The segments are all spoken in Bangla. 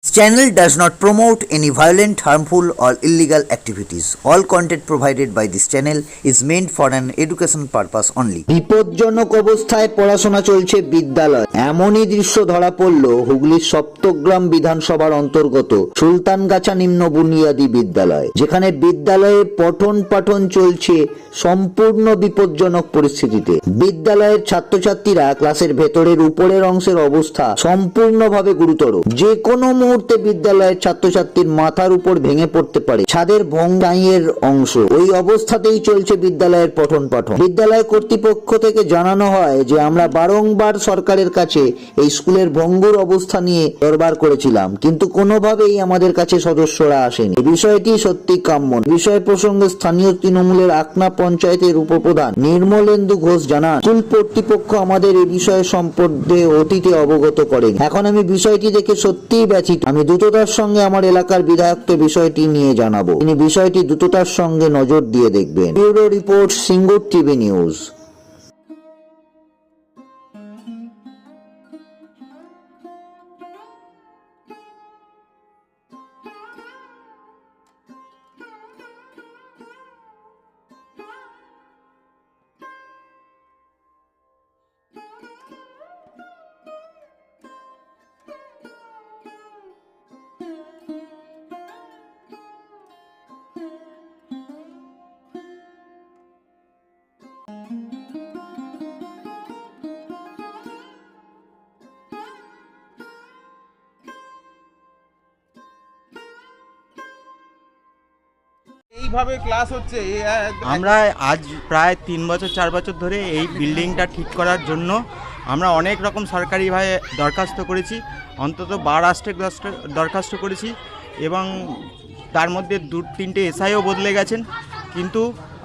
This channel does not promote any violent, harmful, or illegal activities. All content provided by this channel is meant for an education purpose only. বিপজ্জনক অবস্থায় পড়াশোনা চলছে বিদ্যালয়, এমনই দৃশ্য ধরা পড়ল হুগলির সপ্তগ্রাম বিধানসভার অন্তর্গত সুলতানগাছা নিম্ন বুনিয়াদী বিদ্যালয়, যেখানে বিদ্যালয়ে পঠন পাঠন চলছে সম্পূর্ণ বিপজ্জনক পরিস্থিতিতে। বিদ্যালয়ের ছাত্রছাত্রীরা ক্লাসের ভেতরের উপরের অংশের অবস্থা সম্পূর্ণভাবে গুরুতর। যে কোনো মুহূর্তে বিদ্যালয়ের ছাত্রছাত্রীর মাথার উপর ভেঙে পড়তে পারে ছাদের ভঙ্গাইয়ের অংশ। ওই অবস্থাতেই চলছে বিদ্যালয়ের পঠন পাঠন। বিদ্যালয় কর্তৃপক্ষ থেকে জানানো হয় যে আমরা বারংবার সরকারের কাছে এই স্কুলের ভঙ্গুর অবস্থা নিয়ে দরবার করেছিলাম, কিন্তু কোনোভাবেই আমাদের কাছে সদস্যরা আসেনি। এই বিষয়টি সত্যি কাম্য। বিষয় প্রসঙ্গে স্থানীয় তৃণমূলের আকনা পঞ্চায়েতের উপপ্রধান নির্মলেন্দু ঘোষ জানান, স্কুল কর্তৃপক্ষ আমাদের এই বিষয় সম্পর্কে অতীতে অবগত করেন। এখন আমি বিষয়টি দেখে সত্যিই ব্যথিত। আমি দ্রুততার সঙ্গে আমার এলাকার বিধায়ককে বিষয়টি নিয়ে জানাবো। তিনি বিষয়টি দ্রুততার সঙ্গে নজর দিয়ে দেখবেন। Bureau report, Singur TV news. এইভাবে ক্লাস হচ্ছে আমরা আজ প্রায় 3 বছর 4 বছর ধরে এই বিল্ডিংটা ঠিক করার জন্য আমরা অনেক রকম সরকারিভাবে দরখাস্ত করেছি, অন্তত 12 দরখাস্ত করেছি এবং তার মধ্যে 2-3টে এসআইও বদলে গেছেন, কিন্তু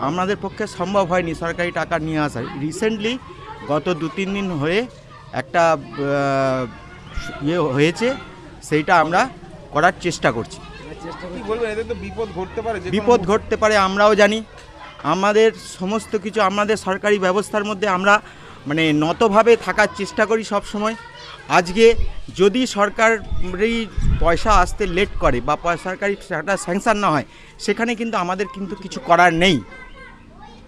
আমাদের পক্ষে সম্ভব হয়নি সরকারি টাকা নিয়ে আসা। রিসেন্টলি গত 2-3 দিন হয়ে একটা হয়েছে, সেইটা আমরা করার চেষ্টা করছি। বিপদ ঘটতে পারে, আমরাও জানি। আমাদের সমস্ত কিছু আমাদের সরকারি ব্যবস্থার মধ্যে আমরা নতভাবে থাকার চেষ্টা করি সব সময়। আজকে যদি সরকারি পয়সা আসতে লেট করে বা সরকারি টাকা স্যাংশন না হয়, সেখানে কিন্তু আমাদের কিছু করার নেই।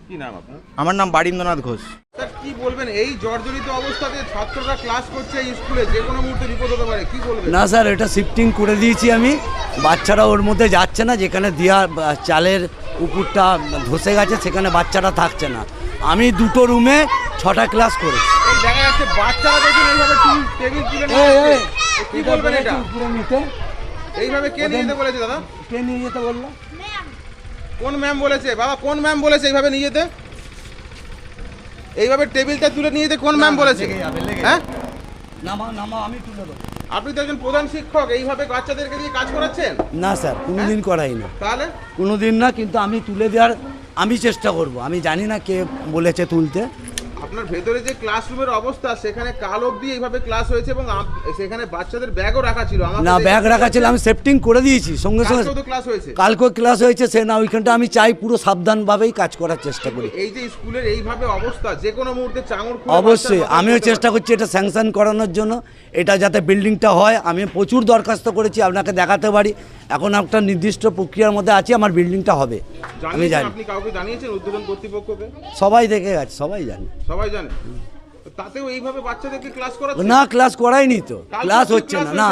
কি নাম আপনার? আমার নাম বারীন্দ্রনাথ ঘোষ। স্যার, কি বলবেন এই জর্জরিত অবস্থাতে ছাত্ররা ক্লাস করছে এই স্কুলে, যে কোনো মুহূর্তে বিপদ হতে পারে, কি বলবেন? না স্যার, এটা শিফটিং করে দিয়েছি আমি, বাচ্চারা ওর মধ্যে যাচ্ছে না। যেখানে দেওয়া চালের উপরটা ধসে গেছে সেখানে বাচ্চারা থাকছে না। আমি 2টো রুমে 6টা ক্লাস করেছি। এই দেখা যাচ্ছে বাচ্চারা দেখুন এইভাবে টেবিল তুলে নিয়ে যাচ্ছে। কি বলবেন এটা? এইভাবে কে নিয়ে যেতে বলেছে দাদা? কে নিয়ে যেতে বললো? কোন ম্যাম বলেছে বাবা? কোন ম্যাম বলেছে এইভাবে নিয়ে যেতে? এইভাবে টেবিলটা তুলে নিয়ে যেতে কোন ম্যাম বলেছে? হ্যাঁ, নামা আমি তুলে দেবো। আপনি তো একজন প্রধান শিক্ষক, এইভাবে বাচ্চাদেরকে দিয়ে কাজ করাচ্ছেন? না স্যার, কোনোদিন করাই না। তাহলে কোনোদিন না, কিন্তু আমি তুলে দেওয়ার আমি চেষ্টা করব। আমি জানি না কে বলেছে তুলতে। আপনার ভেতরে যে ক্লাসরুমের অবস্থা, সেখানে কাল অবধি এইভাবে ক্লাস হয়েছে এবং সেখানে বাচ্চাদের ব্যাগও রাখা ছিল। না, ব্যাগ রাখা ছিল, আমি সেফটিং করে দিয়েছি সঙ্গে সঙ্গে। ক্লাস হয়েছে, কালকেও ক্লাস হয়েছে। সে না, ওইখানটা আমি চাই পুরো সাবধানভাবেই কাজ করার চেষ্টা করি। এই যে স্কুলের এইভাবে অবস্থা, যে কোনো মুহূর্তে চাঙড় খুলে অবশ্যই আমিও চেষ্টা করছি এটা স্যাংশন করানোর জন্য, এটা যাতে বিল্ডিংটা হয়। আমি প্রচুর দরখাস্ত করেছি, আপনাকে দেখাতে পারি। এখন একটা নির্দিষ্ট প্রক্রিয়ার মধ্যে আছি, আমার বিল্ডিংটা হবে। আমি জানি। আপনি কাউকে জানিয়েছেন উদ্বোধন কর্তৃপক্ষকে? সবাই দেখে গেছে, সবাই জানে। সবাই জানে। তাতেও এইভাবে বাচ্চাদেরকে ক্লাস করাচ্ছে না? ক্লাস করাইনি তো, ক্লাস হচ্ছে না। না,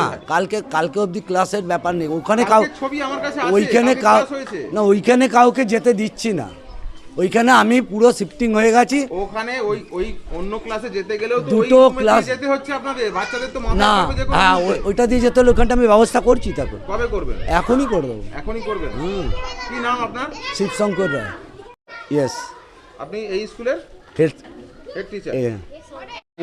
কালকে অবধি ক্লাসের ব্যাপার নেই। ওখানে ছবি আমার কাছে আছে, ওইখানে না, ওইখানে কাউকে যেতে দিচ্ছি না। ওইখানে আমি পুরো শিফটিং হয়ে গেছি। ওখানে ওই অন্য ক্লাসে যেতে গেলেও তো দুটো ক্লাস যেতে হচ্ছে আপনাদের। বাচ্চাদের তো মাথা না, হ্যাঁ, ওইটা দিয়ে যেতে হলে ওখানটা আমি ব্যবস্থা করছি। তখন কবে করবেন? এখনই করে দেবো। এখনই করবেন? কি নাম আপনার? শিবশঙ্কর রায়। ইয়েস। আপনি এই স্কুলের হেড টিচার।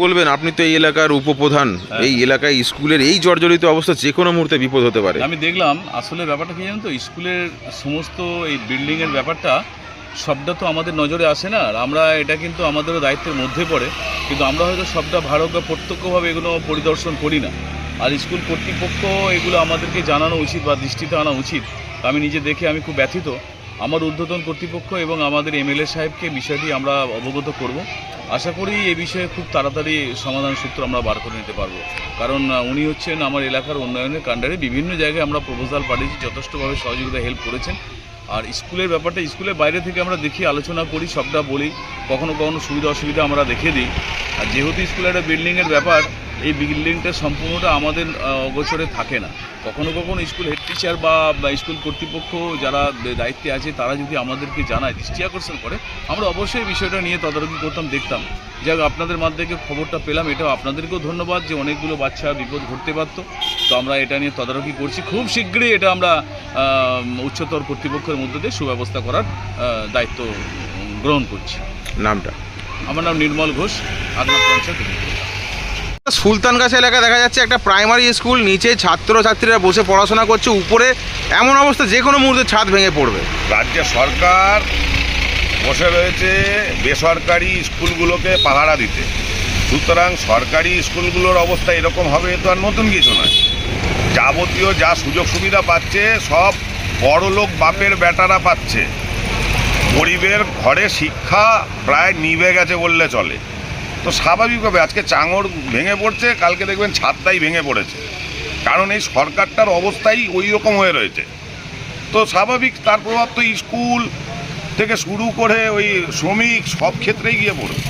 বলবেন, আপনি তো এই এলাকার উপপ্রধান, এই এলাকায় স্কুলের এই জর্জরিত অবস্থা যে কোনো মুহূর্তে বিপদ হতে পারে। আমি দেখলাম আসলে ব্যাপারটা কি জানেন তো, স্কুলের সমস্ত এই বিল্ডিংয়ের ব্যাপারটা সবটা তো আমাদের নজরে আসে না, আর আমরা এটা কিন্তু আমাদেরও দায়িত্বের মধ্যে পড়ে, কিন্তু আমরা হয়তো সবটা ভালো বা প্রত্যক্ষভাবে এগুলো পরিদর্শন করি না। আর স্কুল কর্তৃপক্ষ এগুলো আমাদেরকে জানানো উচিত বা দৃষ্টিতে আনা উচিত। আমি নিজে দেখে আমি খুব ব্যথিত আমার ঊর্ধ্বতন কর্তৃপক্ষ এবং আমাদের এমএলএ সাহেবকে বিষয়টি আমরা অবগত করব। আশা করি এ বিষয়ে খুব তাড়াতাড়ি সমাধান সূত্র আমরা বার করে নিতে পারবো, কারণ উনি হচ্ছেন আমার এলাকার উন্নয়নের কাণ্ডারে। বিভিন্ন জায়গায় আমরা প্রপোজাল পাঠিয়েছি, যথেষ্টভাবে সহযোগিতা হেল্প করেছেন। আর স্কুলের ব্যাপারটা স্কুলের বাইরে থেকে আমরা দেখি, আলোচনা করি, সবটা বলি, কখনো কখনো সুবিধা অসুবিধা আমরা দেখিয়ে দিই। আর যেহেতু স্কুলের একটা বিল্ডিংয়ের ব্যাপার, এই বিল্ডিংটা সম্পূর্ণটা আমাদের অগোচরে থাকে না। কখনো কখনো স্কুল হেড টিচার বা স্কুল কর্তৃপক্ষ যারা দায়িত্বে আছে তারা যদি আমাদেরকে জানায়, দৃষ্টি আকর্ষণ করে, আমরা অবশ্যই বিষয়টা নিয়ে তদারকি করতাম, দেখতাম। যাক, আপনাদের মাধ্যমে খবরটা পেলাম, এটাও আপনাদেরকেও ধন্যবাদ যে অনেকগুলো বাচ্চা বিপদ ঘটতে পারতো। তো আমরা এটা নিয়ে তদারকি করছি, খুব শীঘ্রই এটা আমরা উচ্চতর কর্তৃপক্ষের মধ্যে দিয়ে সুব্যবস্থা করার দায়িত্ব গ্রহণ করছি। নামটা? আমার নাম নির্মল ঘোষ, আগনা পঞ্চায়েত। সুলতানগাছা এলাকায় দেখা যাচ্ছে একটা প্রাইমারি স্কুল, নিচে ছাত্রছাত্রীরা বসে পড়াশোনা করছে, উপরে এমন অবস্থা যে কোনো মুহূর্তে ছাদ ভেঙে পড়বে। রাজ্য সরকার বসে রয়েছে বেসরকারি স্কুলগুলোকে পাহারা দিতে, সুতরাং সরকারি স্কুলগুলোর অবস্থা এরকম হবে তো আর নতুন কিছু নয়। যাবতীয় যা সুযোগ সুবিধা পাচ্ছে সব বড়লোক বাপের বেটারা পাচ্ছে। গরিবের ঘরে শিক্ষা প্রায় নিভে গেছে বললে চলে। তো স্বাভাবিকভাবে আজকে চাঙড় ভেঙে পড়ছে, কালকে দেখবেন ছাদটাই ভেঙে পড়েছে, কারণ এই সরকারটার অবস্থাই ওই রকম হয়ে রয়েছে। তো স্বাভাবিক তার প্রভাব তো স্কুল থেকে শুরু করে ওই শ্রমিক সব ক্ষেত্রেই গিয়ে পড়বে।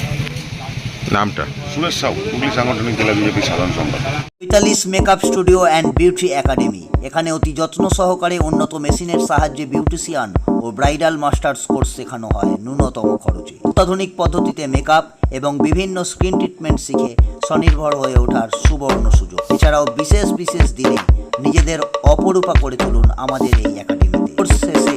নামটা? সুরেশ সাউ, হুগলি সাংগঠনিক জেলা বিজেপি সাধারণ সম্পাদক। ৪৫ makeup studio and beauty academy. এখানে অতি যত্ন সহকারে উন্নত মেশিনের সাহায্যে বিউটিশিয়ান ও ব্রাইডাল মাস্টার্স কোর্স শেখানো হয় ন্যূনতম খরচে। অত্যাধুনিক পদ্ধতিতে মেকআপ এবং বিভিন্ন স্কিন ট্রিটমেন্ট শিখে স্বনির্ভর হয়ে ওঠার সুবর্ণ সুযোগ। এছাড়াও বিশেষ বিশেষ দিনে নিজেদের অপরূপা করে তুলুন আমাদের এই একাডেমিতে। কোর্স শেষে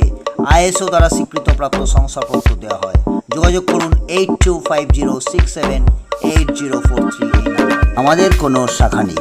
ISO দ্বারা স্বীকৃতপ্রাপ্ত শংসাপত্র দেওয়া হয়। যোগাযোগ করুন 8250678043 এই নাম্বারে। আমাদের কোনো শাখা নেই।